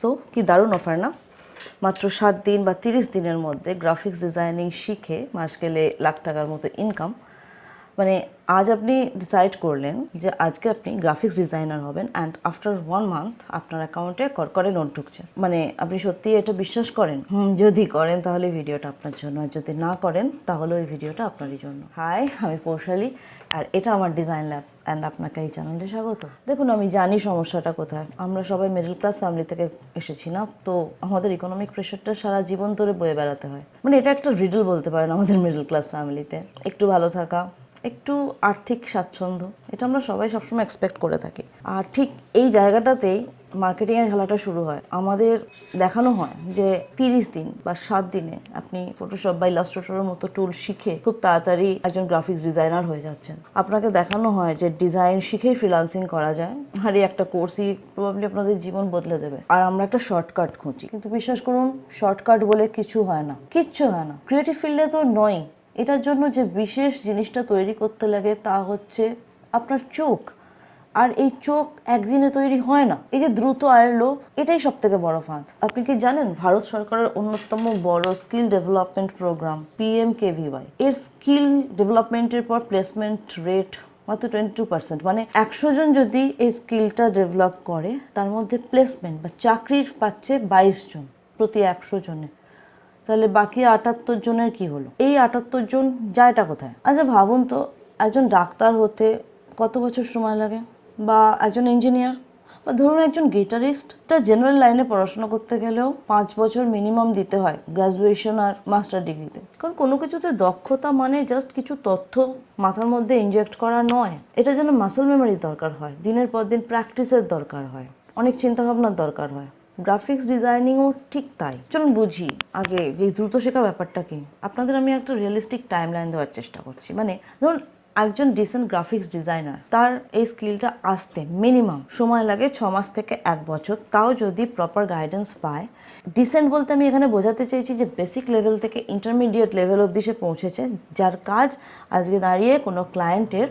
So কি দারুণ offer না, মাত্র 7 দিন বা 30 দিনের মধ্যে গ্রাফিক্স ডিজাইনিং শিখে মাস গেলে লাখ টাকার মতো ইনকাম। মানে আজ আপনি ডিসাইড করলেন যে আজকে আপনি গ্রাফিক্স ডিজাইনার হবেন অ্যান্ড আফটার 1 মান্থ আপনার অ্যাকাউন্টে করকরে নোট ঢুকছে। মানে আপনি সত্যি এটা বিশ্বাস করেন? যদি করেন তাহলে ভিডিওটা আপনার জন্য, আর যদি না করেন তাহলে ওই ভিডিওটা আপনারই জন্য। হাই, আমি পৌশালী আর এটা আমার ডিজাইন ল্যাব অ্যান্ড আপনাকে এই চ্যানেলে স্বাগত। দেখুন, আমি জানি সমস্যাটা কোথায়। আমরা সবাই মিডল ক্লাস ফ্যামিলি থেকে এসেছি না, তো আমাদের ইকোনমিক প্রেশারটা সারা জীবন ধরে বয়ে বেড়াতে হয়। মানে এটা একটা রিডল বলতে পারেন আমাদের মিডল ক্লাস ফ্যামিলিতে। একটু ভালো থাকা, একটু আর্থিক স্বাচ্ছন্দ্য, এটা আমরা সবাই সবসময় এক্সপেক্ট করে থাকি। আর ঠিক এই জায়গাটাতেই মার্কেটিংয়ের খেলাটা শুরু হয়। আমাদের দেখানো হয় যে 30 দিন বা 7 দিনে আপনি ফটোশপ বা ইলাস্ট্রেটরের মতো টুল শিখে খুব তাড়াতাড়ি একজন গ্রাফিক্স ডিজাইনার হয়ে যাচ্ছেন। আপনাকে দেখানো হয় যে ডিজাইন শিখেই ফ্রিল্যান্সিং করা যায়, আর এই একটা কোর্সই প্রবাবলি আপনাদের জীবন বদলে দেবে। আর আমরা একটা শর্টকাট খুঁজি, কিন্তু বিশ্বাস করুন শর্টকাট বলে কিছু হয় না, কিচ্ছু হয় না। ক্রিয়েটিভ ফিল্ডে তো নয়। এটার জন্য যে বিশেষ জিনিসটা তৈরি করতে লাগে তা হচ্ছে আপনার চোখ। আর এই চোখ একদিনে তৈরি হয় না। এই যে দ্রুত আয়ের লোভ, এটাই সব থেকে বড় ফাঁদ। আপনি কি জানেন ভারত সরকারের অন্যতম বড় স্কিল ডেভেলপমেন্ট প্রোগ্রাম PMKVY এর স্কিল ডেভেলপমেন্টের পর প্লেসমেন্ট রেট মাত্র 22%। মানে 100 জন যদি এই স্কিলটা ডেভেলপ করে তার মধ্যে প্লেসমেন্ট বা চাকরির পাচ্ছে 22 জন প্রতি 100 জনে। তাহলে বাকি 78 জনের কি হলো? এই 78 জন যায়টা কোথায়? আচ্ছা ভাবুন তো, একজন ডাক্তার হতে কত বছর সময় লাগে, বা একজন ইঞ্জিনিয়ার, বা ধরুন একজন গিটারিস্ট, তা জেনারেল লাইনে পড়াশোনা করতে গেলেও 5 বছর মিনিমাম দিতে হয় গ্র্যাজুয়েশন আর মাস্টার ডিগ্রিতে। কারণ কোনো কিছুতে দক্ষতা মানে জাস্ট কিছু তথ্য মাথার মধ্যে ইনজেক্ট করা নয়। এটার জন্য মাসল মেমোরি দরকার হয়, দিনের পর দিন প্র্যাকটিসের দরকার হয়, অনেক চিন্তাভাবনার দরকার হয়। গ্রাফিক্স ডিজাইনিংও ঠিক তাই। চলুন বুঝি আগে যে দ্রুত শেখা ব্যাপারটা কি। আপনাদের আমি একটা রিয়েলিস্টিক টাইম লাইন দেওয়ার চেষ্টা করছি। মানে ধরুন একজন ডিসেন্ট গ্রাফিক্স ডিজাইনার, তার এই স্কিলটা আসতে মিনিমাম সময় লাগে 6 মাস থেকে 1 বছর, তাও যদি প্রপার গাইডেন্স পায়। ডিসেন্ট বলতে আমি এখানে বোঝাতে চাইছি যে বেসিক লেভেল থেকে ইন্টারমিডিয়েট লেভেল অবধি সে পৌঁছেছে, যার কাজ আজকে দাঁড়িয়ে কোনো ক্লায়েন্টের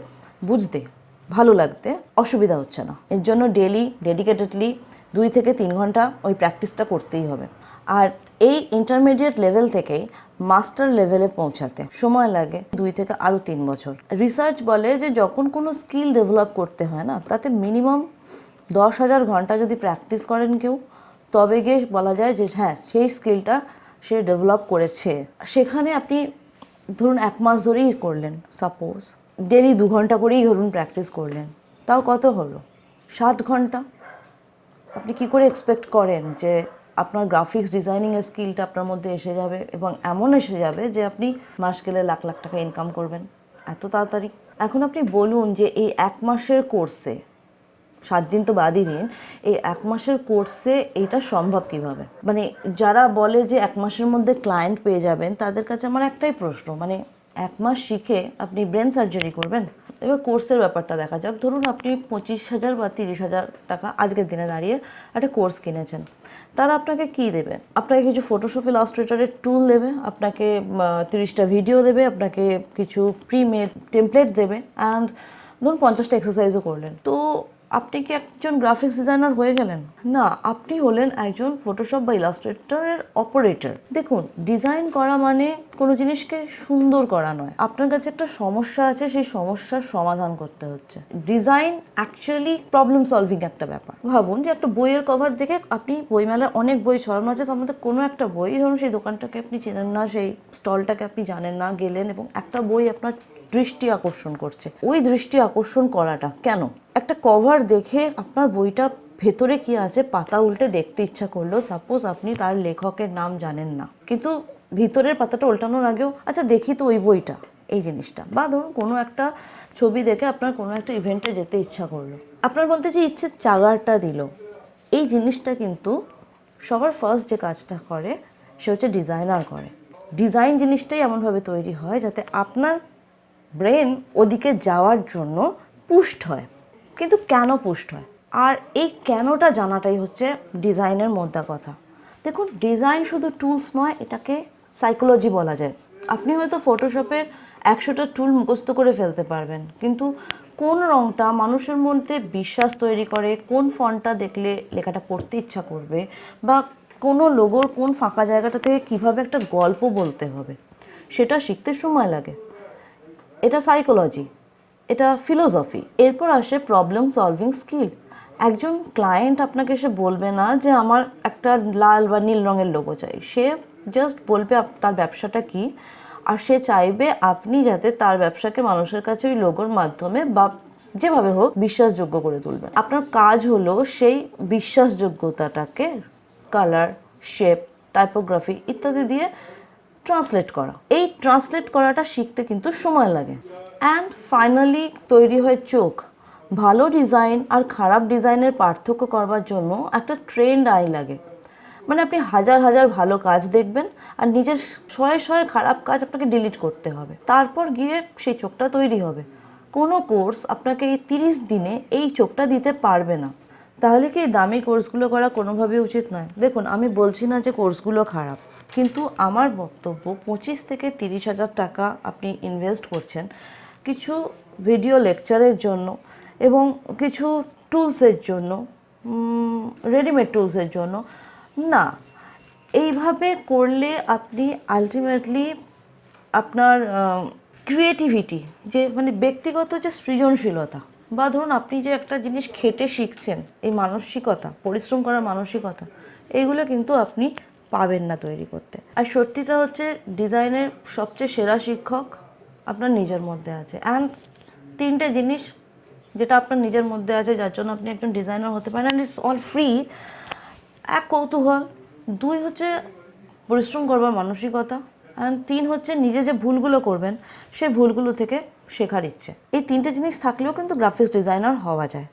বুঝতে ভালো লাগতে অসুবিধা হচ্ছে না। এর জন্য ডেলি ডেডিকেটেডলি 2 থেকে 3 ঘন্টা ওই প্র্যাকটিসটা করতেই হবে। আর এই ইন্টারমিডিয়েট লেভেল থেকেই মাস্টার লেভেলে পৌঁছাতে সময় লাগে 2 থেকে আরও 3 বছর। রিসার্চ বলে যে যখন কোনো স্কিল ডেভেলপ করতে হয় না, তাতে মিনিমাম 10,000 ঘন্টা যদি প্র্যাকটিস করেন কেউ, তবে গিয়ে বলা যায় যে হ্যাঁ সেই স্কিলটা সে ডেভেলপ করেছে। সেখানে আপনি ধরুন 1 মাস ধরেই করলেন, সাপোজ ডেলি 2 ঘন্টা করেই ধরুন প্র্যাকটিস করলেন, তাও কত হলো? 60 ঘন্টা। আপনি কি করে এক্সপেক্ট করেন যে আপনার গ্রাফিক্স ডিজাইনিংয়ের স্কিলটা আপনার মধ্যে এসে যাবে, এবং এমন এসে যাবে যে আপনি মাস গেলে লাখ লাখ টাকা ইনকাম করবেন এত তাড়াতাড়ি? এখন আপনি বলুন যে এই 1 মাসের কোর্সে, 7 দিন তো বাদই দিন, এই 1 মাসের কোর্সে এইটা সম্ভব কিভাবে? মানে যারা বলে যে 1 মাসের মধ্যে ক্লায়েন্ট পেয়ে যাবেন, তাদের কাছে আমার একটাই প্রশ্ন, মানে 1 মাস শিখে আপনি ব্রেন সার্জারি করবেন? এবার কোর্সের ব্যাপারটা দেখা যাক। ধরুন আপনি 25,000 বা 30,000 টাকা আজকের দিনে দাঁড়িয়ে একটা কোর্স কিনেছেন। তারা আপনাকে কি দেবে? আপনাকে কিছু ফটোশপ ইলাস্ট্রেটরের টুল দেবে, আপনাকে 30টা ভিডিও দেবে, আপনাকে কিছু প্রিমেড টেমপ্লেট দেবে, অ্যান্ড ধরুন 50টা এক্সারসাইজও করলেন। তো আপনি কি একজন গ্রাফিক্স ডিজাইনার হয়ে গেলেন? না, আপনি হলেন একজন ফটোশপ বা ইলাস্ট্রেটরের অপারেটর। দেখুন, ডিজাইন করা মানে কোনো জিনিসকে সুন্দর করা নয়। আপনার কাছে একটা সমস্যা আছে, সেই সমস্যার সমাধান করতে হচ্ছে। ডিজাইন অ্যাকচুয়ালি প্রবলেম সলভিং একটা ব্যাপার। ভাবুন যে একটা বইয়ের কভার দেখে, আপনি বইমেলায় অনেক বই ছড়ানো আছে, তার মধ্যে কোনো একটা বই, ধরুন সেই দোকানটাকে আপনি চেনেন না, সেই স্টলটাকে আপনি জানেন না, গেলেন এবং একটা বই আপনার দৃষ্টি আকর্ষণ করছে। ওই দৃষ্টি আকর্ষণ করাটা কেন? একটা কভার দেখে আপনার বইটা ভেতরে কি আছে পাতা উল্টে দেখতে ইচ্ছা করলো। সাপোজ আপনি তার লেখকের নাম জানেন না, কিন্তু ভিতরের পাতাটা উল্টানোর আগেও আচ্ছা দেখি তো ওই বইটা, এই জিনিসটা। বা ধরুন কোনো একটা ছবি দেখে আপনার কোনো একটা ইভেন্টে যেতে ইচ্ছা করলো, আপনার মধ্যে যে ইচ্ছের চাগারটা দিল, এই জিনিসটা কিন্তু সবার ফার্স্ট যে কাজটা করে সে হচ্ছে ডিজাইনার করে। ডিজাইন জিনিসটাই এমনভাবে তৈরি হয় যাতে আপনার ব্রেন ওদিকে যাওয়ার জন্য পুষ্ট হয়। কিন্তু কেন পুষ্ট হয়, আর এই কেনটা জানাটাই হচ্ছে ডিজাইনের মোদ্দা কথা। দেখুন, ডিজাইন শুধু টুলস নয়, এটাকে সাইকোলজি বলা যায়। আপনি হয়তো ফটোশপের 100টা টুল মুখস্থ করে ফেলতে পারবেন, কিন্তু কোন রংটা মানুষের মধ্যে বিশ্বাস তৈরি করে, কোন ফন্টটা দেখলে লেখাটা পড়তে ইচ্ছা করবে, বা কোনো লোগোর কোন ফাঁকা জায়গাটা থেকে কীভাবে একটা গল্প বলতে হবে, সেটা শিখতে সময় লাগে। এটা সাইকোলজি, এটা ফিলোসফি। এরপর আসে প্রবলেম সলভিং স্কিল। একজন ক্লায়েন্ট আপনাকে এসে বলবে না যে আমার একটা লাল বা নীল রঙের লোগো চাই, সে জাস্ট বলবে তার ব্যবসাটা কি, আর সে চাইবে আপনি যাতে তার ব্যবসাকে মানুষের কাছে ওই লোগোর মাধ্যমে বা যেভাবে হোক বিশ্বাসযোগ্য করে তুলবেন। আপনার কাজ হলো সেই বিশ্বাসযোগ্যতাটাকে কালার, শেপ, টাইপোগ্রাফি ইত্যাদি দিয়ে ট্রান্সলেট করা। এই ট্রান্সলেট করাটা শিখতে কিন্তু সময় লাগে। অ্যান্ড ফাইনালি তৈরি হয় চোখ। ভালো ডিজাইন আর খারাপ ডিজাইনের পার্থক্য করবার জন্য একটা ট্রেন্ড আই লাগে। মানে আপনি হাজার হাজার ভালো কাজ দেখবেন আর নিজের শয়ে শয়ে খারাপ কাজ আপনাকে ডিলিট করতে হবে, তারপর গিয়ে সেই চোখটা তৈরি হবে। কোনো কোর্স আপনাকে এই 30 দিনে এই চোখটা দিতে পারবে না। তাহলে কি দামি কোর্সগুলো করা কোনোভাবেই উচিত নয়? দেখুন, আমি বলছি না যে কোর্সগুলো খারাপ, কিন্তু আমার বক্তব্য 25 থেকে 30 হাজার টাকা আপনি ইনভেস্ট করছেন কিছু ভিডিও লেকচারের জন্য এবং কিছু টুলসের জন্য, রেডিমেড টুলসের জন্য না। এইভাবে করলে আপনি আলটিমেটলি আপনার ক্রিয়েটিভিটি, যে মানে ব্যক্তিগত যে সৃজনশীলতা, বা ধরুন আপনি যে একটা জিনিস খেটে শিখছেন, এই মানসিকতা, পরিশ্রম করার মানসিকতা, এইগুলো কিন্তু আপনি পাবেন না তৈরি করতে। আর সত্যিটা হচ্ছে ডিজাইনের সবচেয়ে সেরা শিক্ষক আপনার নিজের মধ্যে আছে। অ্যান্ড 3টে জিনিস যেটা আপনার নিজের মধ্যে আছে, যার জন্য আপনি একজন ডিজাইনার হতে পারেন, অ্যান্ড ইটস অল ফ্রি। 1 কৌতূহল, 2 হচ্ছে পরিশ্রম করবার মানসিকতা, অ্যান্ড 3 হচ্ছে নিজে যে ভুলগুলো করবেন সেই ভুলগুলো থেকে শেখার ইচ্ছে। এই 3টে জিনিস থাকলেও কিন্তু গ্রাফিক্স ডিজাইনার হওয়া যায়।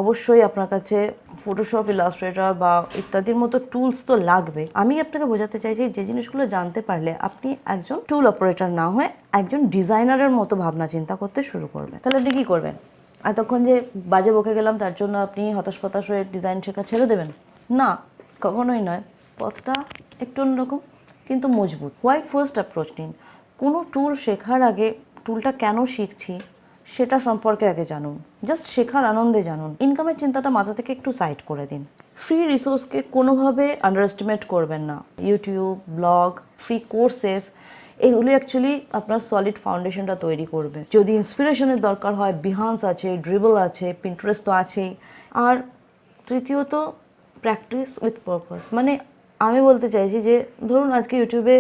অবশ্যই আপনার কাছে ফটোশপ, ইলাস্ট্রেটর বা ইত্যাদির মতো টুলস তো লাগবে। আমি আপনাকে বোঝাতে চাইছি যে জিনিসগুলো জানতে পারলে আপনি একজন টুল অপারেটর না হয়ে একজন ডিজাইনারের মতো ভাবনা চিন্তা করতে শুরু করবেন। তাহলে আপনি কী করবেন? এতক্ষণ যে বাজে বকে গেলাম তার জন্য আপনি হতাশ পতাশ হয়ে ডিজাইন শেখা ছেড়ে দেবেন? না, কখনোই নয়। পথটা একটু অন্যরকম কিন্তু মজবুত। হোয়াই ফার্স্ট অ্যাপ্রোচ নিন। কোনো টুল শেখার আগে টুলটা কেন শিখছি সেটা সম্পর্কে আগে জানুন। জাস্ট শেখার আনন্দে জানুন। ইনকামের চিন্তাটা মাথা থেকে একটু সাইড করে দিন। ফ্রি রিসোর্সকে কোনোভাবে আন্ডার এস্টিমেট করবেন না। ইউটিউব, ব্লগ, ফ্রি কোর্সেস, এগুলি অ্যাকচুয়ালি আপনার সলিড ফাউন্ডেশনটা তৈরি করবে। যদি ইন্সপিরেশনের দরকার হয়, বিহান্স আছে, ড্রিবল আছে, পিন্টারেস্ট তো আছেই। আর তৃতীয়ত, প্র্যাকটিস উইথ পারপাস। মানে আমি বলতে চাইছি যে ধরুন আজকে ইউটিউবে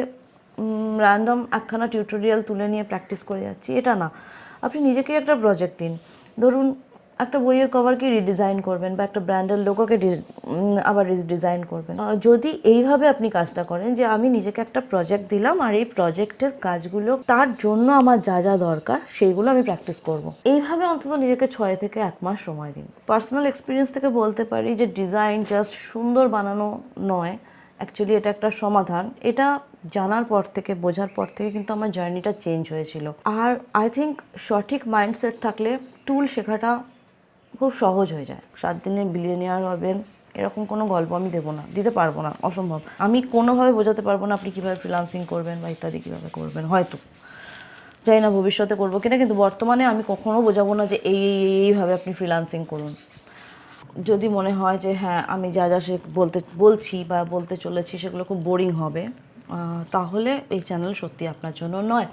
র্যান্ডম একখানা টিউটোরিয়াল তুলে নিয়ে প্র্যাকটিস করে যাচ্ছি, এটা না। আপনি নিজেকে একটা প্রজেক্ট দিন। ধরুন একটা বইয়ের কভারকে রিডিজাইন করবেন বা একটা ব্র্যান্ডের লোগোকে আবার রিডিজাইন করবেন। যদি এইভাবে আপনি কাজটা করেন যে আমি নিজেকে একটা প্রজেক্ট দিলাম আর এই প্রজেক্টের কাজগুলো তার জন্য আমার যা যা দরকার সেইগুলো আমি প্র্যাকটিস করব, এইভাবে অন্তত নিজেকে 6 থেকে 1 মাস সময় দিন। পার্সোনাল এক্সপিরিয়েন্স থেকে বলতে পারি যে ডিজাইন জাস্ট সুন্দর বানানো নয়, অ্যাকচুয়ালি এটা একটা সমাধান। এটা জানার পর থেকে, বোঝার পর থেকে কিন্তু আমার জার্নিটা চেঞ্জ হয়েছিল। আর আই থিঙ্ক সঠিক মাইন্ডসেট থাকলে টুল শেখাটা খুব সহজ হয়ে যায়। 7 দিনে বিলিয়নিয়ার হবেন এরকম কোনো গল্প আমি দিতে পারবো না, অসম্ভব। আমি কোনোভাবে বোঝাতে পারবো না আপনি কীভাবে ফ্রিল্যান্সিং করবেন বা ইত্যাদি কীভাবে করবেন। হয়তো জানি না ভবিষ্যতে করবো কিনা, কিন্তু বর্তমানে আমি কখনো বোঝাবো না যে এইভাবে আপনি ফ্রিল্যান্সিং করুন। যদি মনে হয় যে হ্যাঁ আমি যা যা বলছি বা বলতে চলেছি সেগুলো খুব বোরিং হবে, তাহলে এই চ্যানেল সত্যি আপনার জন্য নয়।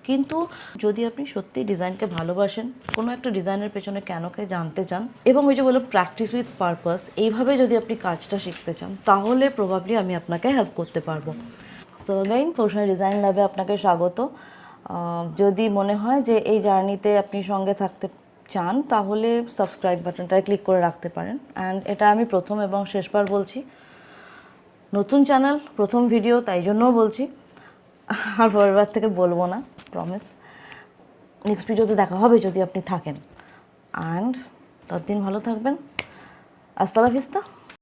কিন্তু যদি আপনি সত্যি ডিজাইনকে ভালোবাসেন, কোনো একটা ডিজাইনের পেছনে কেনকে জানতে চান, এবং ওই যে বলো প্র্যাকটিস উইথ পারপাস, এইভাবে যদি আপনি কাজটা শিখতে চান, তাহলে প্রবাবলি আমি আপনাকে হেল্প করতে পারবো। সো অ্যাগেইন পৌশালী ডিজাইন ল্যাবে আপনাকে স্বাগত। যদি মনে হয় যে এই জার্নিতে আপনি সঙ্গে থাকতে চান, তাহলে সাবস্ক্রাইব বাটনটায় ক্লিক করে রাখতে পারেন। অ্যান্ড এটা আমি প্রথম এবং শেষবার বলছি, নতুন চ্যানেল, প্রথম ভিডিও, তাই জন্যও বলছি। আর পরেরবার থেকে বলবো না, প্রমিস। নেক্সট ভিডিওতে দেখা হবে যদি আপনি থাকেন। অ্যান্ড ততদিন ভালো থাকবেন। আস্তা লা ভিস্তা।